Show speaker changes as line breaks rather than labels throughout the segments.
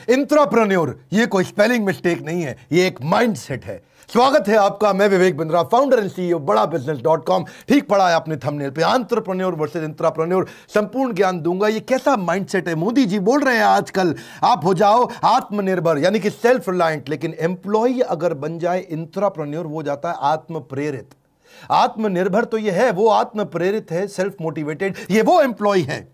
Intrapreneur ये कोई spelling mistake नहीं है, ये एक माइंडसेट है। स्वागत है आपका, मैं Vivek Bindra, founder and CEO बड़ा बिजनेस.com। ठीक पढ़ा है आपने थंबनेल पे, एंटरप्रेन्योर वर्सेस इंट्राप्रेन्योर। संपूर्ण ज्ञान दूंगा। ये कैसा माइंडसेट है? मोदी जी बोल रहे हैं आजकल आप हो जाओ आत्मनिर्भर यानी कि सेल्फ रिलायंट, लेकिन एम्प्लॉय अगर बन जाए इंट्राप्रेन्योर वो जाता है आत्म प्रेरित। आत्मनिर्भर तो ये है, वो आत्म प्रेरित है, सेल्फ मोटिवेटेड। ये वो एम्प्लॉय है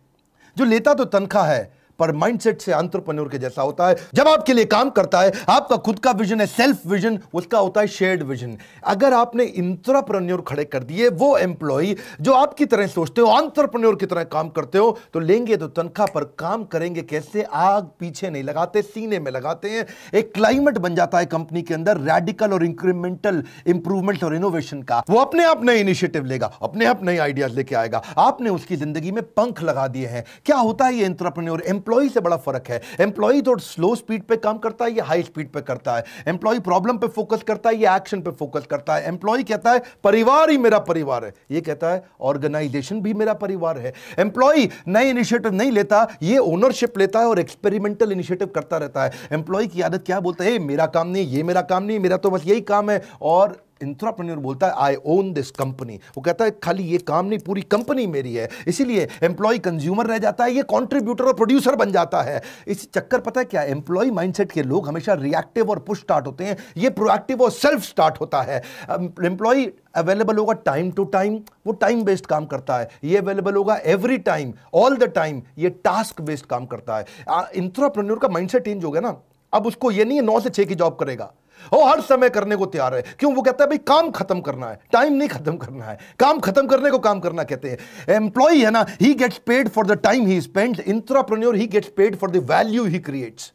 जो लेता तो तनख्वाह है पर माइंडसेट से एंटरप्रेन्योर के जैसा होता है। जब आपके लिए काम करता है, आपका खुद का विजन है, सेल्फ विजन, उसका होता है शेयर्ड विजन। अगर आपने इंट्राप्रेन्योर खड़े कर दिए, वो एम्प्लॉय जो आपकी तरह सोचते हो, एंटरप्रेन्योर की तरह काम करते हो, तो लेंगे तो तनख्वाह पर काम करेंगे कैसे? आग पीछे नहीं लगाते, सीने में लगाते हैं। एक क्लाइमेट बन जाता है कंपनी के अंदर रेडिकल और इंक्रीमेंटल इंप्रूवमेंट और इनोवेशन का। वो अपने आप नए इनिशिएटिव लेगा, अपने आप नए आइडियाज लेके आएगा। आपने उसकी जिंदगी में पंख लगा दिए हैं। क्या होता है ये इंट्राप्रेन्योर? एम्प्लॉय से बड़ा फर्क है। एम्प्लॉय तो स्लो स्पीड पे काम करता है, ये हाई स्पीड पे करता है। एम्प्लॉय प्रॉब्लम पे फोकस करता है, ये एक्शन पे फोकस करता है। एम्प्लॉय कहता है परिवार ही मेरा परिवार है, ये कहता है ऑर्गेनाइजेशन भी मेरा परिवार है। एम्प्लॉय नए इनिशिएटिव नहीं लेता, ये ओनरशिप लेता है और एक्सपेरिमेंटल इनिशिएटिव करता रहता है। एम्प्लॉय की आदत क्या बोलता है? मेरा काम नहीं, ये मेरा काम नहीं, मेरा तो बस यही काम है। और इंट्राप्रेन्योर बोलता है आई ओन दिस कंपनी। वो कहता है खाली ये काम नहीं, पूरी कंपनी मेरी है। इसीलिए एम्प्लॉय कंज्यूमर रह जाता है, ये कंट्रीब्यूटर और प्रोड्यूसर बन जाता है। इस चक्कर पता है क्या? एम्प्लॉय माइंडसेट के लोग हमेशा रिएक्टिव और पुश स्टार्ट होते हैं, ये प्रोएक्टिव और सेल्फ स्टार्ट होता है। एम्प्लॉय अवेलेबल होगा टाइम टू टाइम, वो टाइम बेस्ड काम करता है। ये अवेलेबल होगा every time, all the time, ये टास्क बेस्ड काम करता है। इंट्राप्रेन्योर का माइंडसेट चेंज हो गया ना। अब उसको ये नहीं है 9 से 6 की जॉब करेगा, वो हर समय करने को तैयार है। क्यों? वो कहता है भाई काम खत्म करना है, टाइम नहीं खत्म करना है। काम खत्म करने को काम करना कहते हैं। एम्प्लॉय है ना, he gets paid for the time he spends. Intrapreneur he gets paid for the value he creates.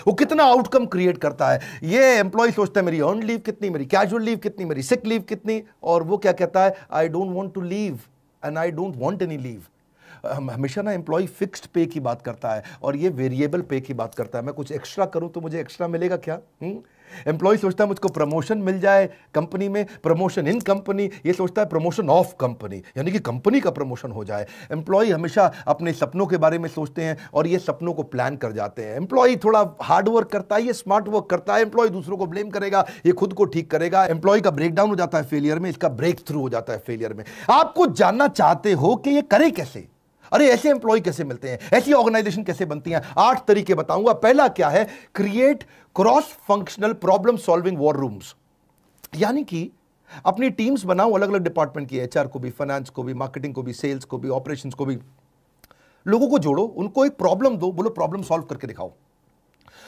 वो कितना आउटकम क्रिएट करता है। ये एम्प्लॉय सोचता है मेरी अर्न लीव कितनी, मेरी कैजुअल लीव कितनी, मेरी सिक लीव कितनी, और वो क्या कहता है? I don't want to leave and I don't want any leave. हमेशा ना एम्प्लॉय फिक्स्ड पे की बात करता है और ये वेरिएबल पे की बात करता है। मैं कुछ एक्स्ट्रा करूं तो मुझे एक्स्ट्रा मिलेगा क्या? एम्प्लॉय सोचता है मुझको प्रमोशन मिल जाए कंपनी में, प्रमोशन इन कंपनी। ये सोचता है प्रमोशन ऑफ कंपनी, यानी कि कंपनी का प्रमोशन हो जाए। एम्प्लॉय हमेशा अपने सपनों के बारे में सोचते हैं और ये सपनों को प्लान कर जाते हैं। एम्प्लॉय थोड़ा हार्ड वर्क करता है, ये स्मार्ट वर्क करता है। एम्प्लॉय दूसरों को ब्लेम करेगा, ये खुद को ठीक करेगा। एम्प्लॉय का ब्रेकडाउन हो जाता है फेलियर में, इसका ब्रेक थ्रू हो जाता है फेलियर में। आपको जानना चाहते हो कि ये करे कैसे? अरे ऐसे एम्प्लॉय कैसे मिलते हैं, ऐसी ऑर्गेनाइजेशन कैसे बनती हैं? 8 तरीके बताऊंगा। पहला क्या है? Create cross functional problem solving war rooms. यानी कि अपनी टीम्स बनाओ अलग अलग डिपार्टमेंट की, एचआर को भी, फाइनेंस को भी, मार्केटिंग को भी, सेल्स को भी, ऑपरेशंस को भी। लोगों को जोड़ो, उनको एक प्रॉब्लम दो, बोलो प्रॉब्लम सॉल्व करके दिखाओ।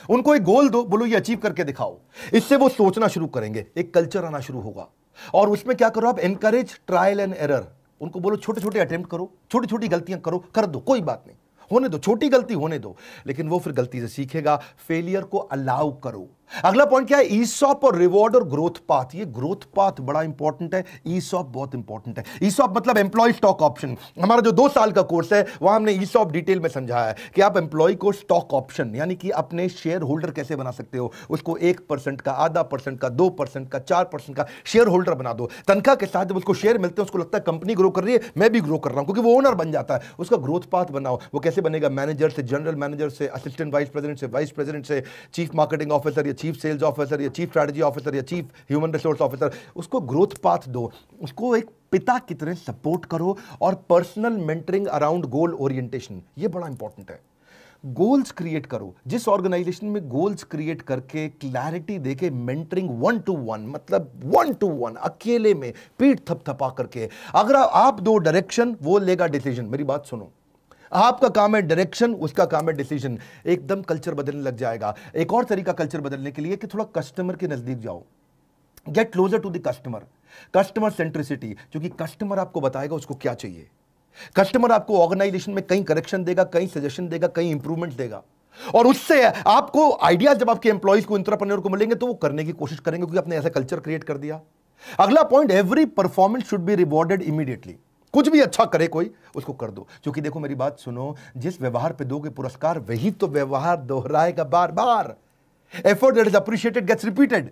उनको एक गोल दो, बोलो ये अचीव करके दिखाओ। इससे वो सोचना शुरू करेंगे, एक कल्चर आना शुरू होगा। और उसमें क्या करो आप? Encourage trial and error. उनको बोलो छोटे छोटे अटेम्प्ट करो, छोटी छोटी गलतियां करो, कर दो, कोई बात नहीं, होने दो, छोटी गलती होने दो, लेकिन वो फिर गलती से सीखेगा। फेलियर को अलाउ करो। अगला पॉइंट क्या है? ईसॉप और रिवॉर्ड और ग्रोथ पाथ। ये ग्रोथ पाथ बड़ा इंपॉर्टेंट है, ईसॉप बहुत इंपॉर्टेंट है। ईसॉप मतलब एम्प्लॉय स्टॉक ऑप्शन। हमारा जो 2 साल का कोर्स है वहां हमने ईसॉप डिटेल में समझाया है कि आप एम्प्लॉय को स्टॉक ऑप्शन यानी कि अपने शेयर होल्डर कैसे बना सकते हो। उसको 1% का, आधा परसेंट का, 2% का, 4% का शेयर होल्डर बना दो। तनख्वाह के साथ जब उसको शेयर मिलते हैं उसको लगता है कंपनी ग्रो कर रही है, मैं भी ग्रो कर रहा हूं, क्योंकि वो ओनर बन जाता है। उसका ग्रोथ पाथ बनाओ। वो कैसे बनेगा? मैनेजर से, जनरल मैनेजर से, असिस्टेंट वाइस प्रेसिडेंट से, वाइस प्रेसिडेंट से, चीफ मार्केटिंग ऑफिसर या चीफ सेल्स ऑफिसर या चीफ स्ट्रेटजी ऑफिसर या चीफ ह्यूमन रिसोर्स ऑफिसर। उसको ग्रोथ पाथ दो, उसको एक पिता की तरह सपोर्ट करो। और पर्सनल मेंटरिंग अराउंड गोल ओरिएंटेशन, ये बड़ा इंपॉर्टेंट है। गोल्स क्रिएट करो। जिस ऑर्गेनाइजेशन में गोल्स क्रिएट करके क्लैरिटी देके मेंटरिंग 1 to 1, मतलब 1 to 1 अकेले में पीठ थपथपा करके, अगर आप दो डायरेक्शन, वो लेगा डिसीजन। मेरी बात सुनो, आपका काम है डायरेक्शन, उसका काम है डिसीजन। एकदम कल्चर बदलने लग जाएगा। एक और तरीका कल्चर बदलने के लिए कि थोड़ा कस्टमर के नजदीक जाओ, get closer to the customer. Customer centricity, क्योंकि कस्टमर आपको बताएगा उसको क्या चाहिए। कस्टमर आपको ऑर्गेनाइजेशन में कहीं करेक्शन देगा, कहीं सजेशन देगा, कहीं इंप्रूवमेंट देगा, और उससे आपको आइडियाज जब आपके एम्प्लॉइज को, इंट्राप्रेन्योर को मिलेंगे तो वो करने की कोशिश करेंगे, क्योंकि आपने ऐसा कल्चर क्रिएट कर दिया। अगला point, every performance should be rewarded immediately. कुछ भी अच्छा करे कोई, उसको कर दो। क्योंकि देखो मेरी बात सुनो, जिस व्यवहार पे दोगे पुरस्कार, वही तो व्यवहार दोहराएगा बार बार। Effort that is appreciated gets repeated.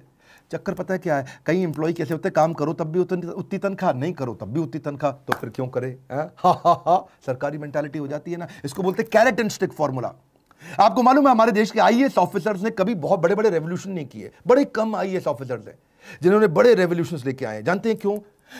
चक्कर पता है क्या है? कई एम्प्लॉय कैसे होते हैं, काम करो तब भी उतनी तनख्वाह, नहीं करो तब भी उतनी तनख्वाह, तो फिर क्यों करे? हा हा हा, सरकारी मेंटालिटी हो जाती है ना। इसको बोलते हैं कैरेट एंड स्टिक फॉर्मूला। आपको मालूम है हमारे देश के आईएएस ऑफिसर्स ने कभी बहुत बड़े बड़े रेवोल्यूशन नहीं किए। बड़े कम आईएएस ऑफिसर्स हैं जिन्होंने बड़े रेवोल्यूशंस लेके आए हैं। जानते हैं क्यों?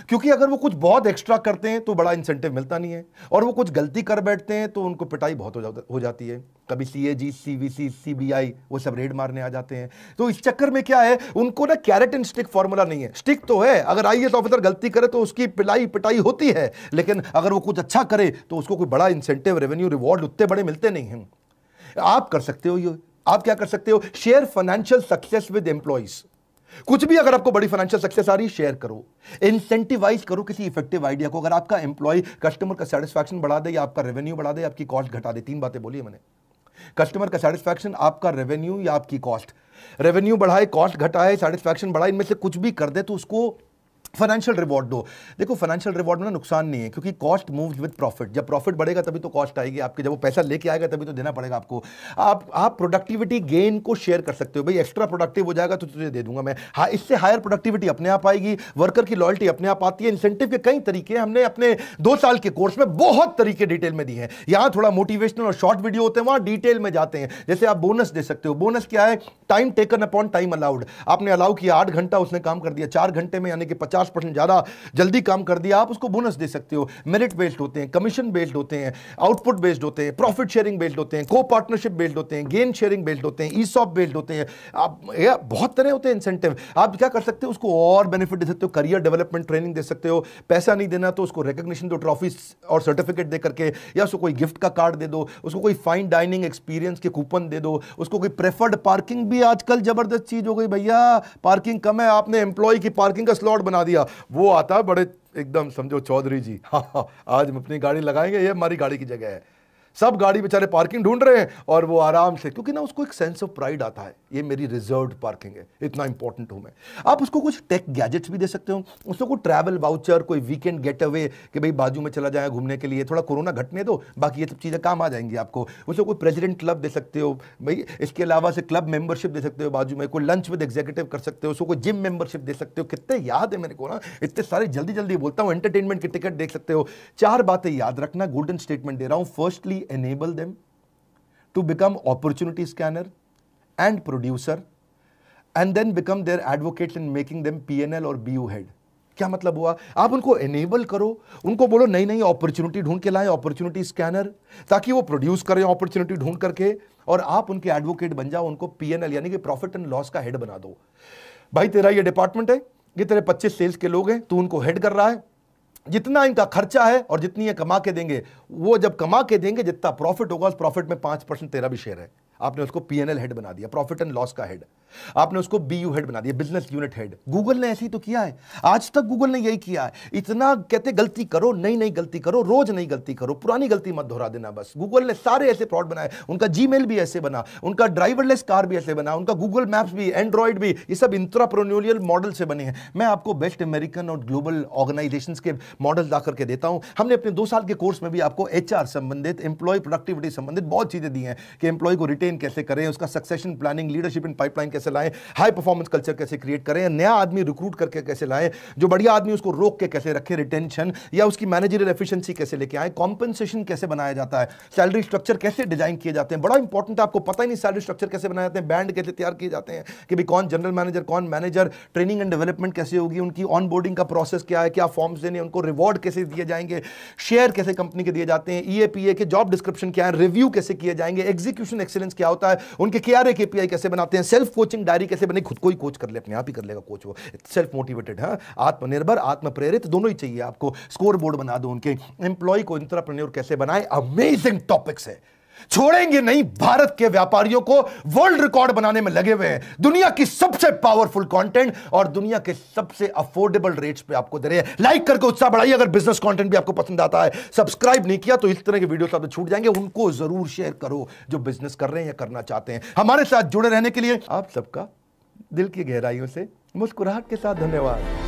क्योंकि अगर वो कुछ बहुत एक्स्ट्रा करते हैं तो बड़ा इंसेंटिव मिलता नहीं है, और वो कुछ गलती कर बैठते हैं तो उनको पिटाई बहुत हो जाती है। कभी सीएजी, सीवीसी, सीबीआई वो सब रेड मारने आ जाते हैं। तो इस चक्कर में क्या है, उनको ना कैरेट एंड स्टिक फॉर्मूला नहीं है। स्टिक तो है, अगर आईएएस ऑफिसर गलती करे तो उसकी पिटाई होती है, लेकिन अगर वो कुछ अच्छा करे तो उसको कोई बड़ा इंसेंटिव, रेवेन्यू, रिवॉर्ड उतने बड़े मिलते नहीं हैं। आप कर सकते हो ये, आप क्या कर सकते हो? Share financial success with employees. कुछ भी अगर आपको बड़ी फाइनेंशियल सक्सेस आ रही है, शेयर करो, इंसेंटिवाइज करो किसी इफेक्टिव आइडिया को। अगर आपका एम्प्लॉय कस्टमर का सेटिस्फैक्शन बढ़ा दे, या आपका रेवेन्यू बढ़ा दे, आपकी कॉस्ट घटा दे, 3 बातें बोली है मैंने। कस्टमर का सेटिस्फैक्शन, आपका रेवेन्यू या आपकी कॉस्ट। रेवेन्यू बढ़ाए, कॉस्ट घटाए, सेटिस्फैक्शन बढ़ाए, इनमें से कुछ भी कर दे तो उसको फाइनेंशियल रिवॉर्ड दो। देखो फाइनेंशियल रिवॉर्ड में ना नुकसान नहीं है, क्योंकि कॉस्ट मूव्स विद प्रॉफिट। जब प्रॉफिट बढ़ेगा तभी तो कॉस्ट आएगी आपके, जब वो पैसा लेके आएगा तभी तो देना पड़ेगा आपको। आप प्रोडक्टिविटी गेन को शेयर कर सकते हो। भाई एक्स्ट्रा प्रोडक्टिव हो जाएगा तो तुझे दे दूंगा मैं। हाँ, इससे हायर प्रोडक्टिविटी अपने आप आएगी, वर्कर की लॉयल्टी अपने आप आती है। इंसेंटिव के कई तरीके हमने अपने 2 साल के कोर्स में बहुत तरीके डिटेल में दिए हैं। यहां थोड़ा मोटिवेशनल और शॉर्ट वीडियो होते हैं, वहां डिटेल में जाते हैं। जैसे आप बोनस दे सकते हो। बोनस क्या है? Time taken upon time allowed. आपने अलाउ किया 8 घंटा, उसने काम कर दिया 4 घंटे में, यानी कि 50% ज्यादा जल्दी काम कर दिया, आप उसको बोनस दे सकते हो। मेरिट बेस्ड होते हैं, कमीशन बेस्ड होते हैं, आउटपुट बेस्ड होते हैं, प्रॉफिट शेयरिंग बेस्ड होते हैं, को पार्टनरशिप बेस्ड होते हैं, गेन शेयरिंग बेस्ड होते हैं, ईसॉप बेस्ड होते हैं। आप बहुत तरह होते हैं इंसेंटिव। आप क्या कर सकते हो? उसको और बेनिफिट दे सकते हो, करियर डेवलपमेंट ट्रेनिंग दे सकते हो। पैसा नहीं देना तो उसको रिकॉग्निशन दो, ट्रॉफी और सर्टिफिकेट दे करके, या उसको कोई गिफ्ट का कार्ड दे दो, उसको कोई फाइन डाइनिंग एक्सपीरियंस के कूपन दे दो, उसको कोई प्रेफर्ड पार्किंग। भी आजकल जबरदस्त चीज हो गई भैया, पार्किंग कम है, आपने एम्प्लॉय की पार्किंग का स्लॉट बना दिया। वो आता है बड़े एकदम समझो चौधरी जी, हाँ आज हम अपनी गाड़ी लगाएंगे, ये हमारी गाड़ी की जगह है। सब गाड़ी बेचारे पार्किंग ढूंढ रहे हैं और वो आराम से, क्योंकि ना उसको एक सेंस ऑफ प्राइड आता है, ये मेरी रिजर्व्ड पार्किंग है, इतना इंपॉर्टेंट हूं मैं। आप उसको कुछ टेक गैजेट्स भी दे सकते हो, उसको कोई ट्रैवल वाउचर, कोई वीकेंड गेट अवे कि भाई बाजू में चला जाए घूमने के लिए, थोड़ा कोरोना घटने दो, बाकी ये सब चीज़ें काम आ जाएंगी आपको। उसको कोई प्रेसिडेंट क्लब दे सकते हो भाई, इसके अलावा से क्लब मेंबरशिप दे सकते हो, बाजू में कोई लंच विद एग्जीक्यूटिव कर सकते हो, उसको कोई जिम मेंबरशिप दे सकते हो। कितने याद है मेरे को ना, इतने सारे जल्दी जल्दी बोलता हूँ। एंटरटेनमेंट की टिकट देख सकते हो। 4 बातें याद रखना, गोल्डन स्टेटमेंट दे रहा हूं। Firstly, enable them to become opportunity scanner and producer, and then become their advocates in making them PNL और BU head। क्या मतलब हुआ? आप उनको एनेबल करो, उनको बोलो नई नई अपॉर्चुनिटी ढूंढ के लाएं, अपॉर्चुनिटी स्कैनर, ताकि वो प्रोड्यूस करें अपॉर्चुनिटी ढूंढ करके, और आप उनके एडवोकेट बन जाओ, उनको PNL यानी कि प्रॉफिट एंड लॉस का हेड बना दो। भाई तेरा ये डिपार्टमेंट है, ये तेरे 25 सेल्स के लोग हैं, तू उनको हेड कर रहा है, जितना इनका खर्चा है और जितनी ये कमा के देंगे, वो जब कमा के देंगे जितना प्रॉफिट होगा, उस प्रॉफिट में 5% तेरा भी शेयर है। आपने उसको PNL हेड बना दिया, प्रॉफिट एंड लॉस का हेड। आपने उसको BU हेड बना दिया, बिजनेस यूनिट हेड। गूगल ने ऐसे ही तो किया है, आज तक गूगल ने यही किया है। इतना कहते गलती करो, नई नई गलती करो, रोज नई गलती करो, पुरानी गलती मत दोहरा देना बस। गूगल ने सारे ऐसे प्रोडक्ट बनाए, उनका जीमेल भी ऐसे बना, उनका ड्राइवरलेस कार भी ऐसे बना, उनका गूगल मैप्स भी, एंड्रॉइड भी, ये सब इंट्राप्रेन्योरियल मॉडल से बने हैं। मैं आपको बेस्ट अमेरिकन और ग्लोबल ऑर्गेनाइजेशंस के मॉडल ला करके देता हूं। हमने अपने 2 साल के कोर्स में भी आपको HR संबंधित, एम्प्लॉय प्रोडक्टिविटी संबंधित बहुत चीजें दी हैं कि एम्प्लॉय को रिटेन कैसे करें, उसका succession planning, leadership in pipeline कैसे लाएं, हाई परफॉर्मेंस कल्चर कैसे क्रिएट करें, नया आदमी रिक्रूट करके कैसे लाएं, जो बढ़िया आदमी उसको रोक के कैसे रखें, रिटेंशन या उसकी मैनेजरियल एफिशिएंसी कैसे लेके आए, कॉम्पेंसेशन कैसे बनाया जाता है, सैलरी स्ट्रक्चर कैसे डिजाइन किए जाते हैं। बड़ा इंपॉर्टेंट है, आपको पता ही नहीं सैलरी स्ट्रक्चर कैसे बनाए जाते हैं, बैंड कैसे तैयार किए जाते हैं कि भाई कौन जनरल मैनेजर, कौन मैनेजर, ट्रेनिंग एंड डेवलपमेंट कैसे होगी, उनकी ऑनबोर्डिंग का प्रोसेस क्या है, क्या फॉर्म्स देने, उनको रिवॉर्ड कैसे दिए जाएंगे, शेयर कैसे कंपनी के दिए जाते हैं, EAPA के जॉब डिस्क्रिप्शन क्या है, रिव्यू कैसे किए जाएंगे, एग्जीक्यूशन एक्सीलेंस क्या होता है, उनके KRA KPI कैसे बनाते हैं, सेल्फ कोचिंग डायरी कैसे बने, खुद को ही कोच कर ले, अपने आप ही कर लेगा कोच, वो सेल्फ मोटिवेटेड है, आत्मनिर्भर, आत्म प्रेरित, दोनों ही चाहिए आपको। स्कोर बोर्ड बना दो उनके, एम्प्लॉय को एंटरप्रेन्योर कैसे बनाए, अमेजिंग टॉपिक्स है, छोड़ेंगे नहीं। भारत के व्यापारियों को वर्ल्ड रिकॉर्ड बनाने में लगे हुए हैं, दुनिया की सबसे पावरफुल कंटेंट और दुनिया के सबसे अफोर्डेबल रेट्स पे आपको दे रहे हैं। लाइक करके उत्साह बढ़ाइए। अगर बिजनेस कंटेंट भी आपको पसंद आता है, सब्सक्राइब नहीं किया तो इस तरह के वीडियोस आपको छूट जाएंगे, उनको जरूर शेयर करो जो बिजनेस कर रहे हैं या करना चाहते हैं। हमारे साथ जुड़े रहने के लिए आप सबका दिल की गहराइयों से मुस्कुराहट के साथ धन्यवाद।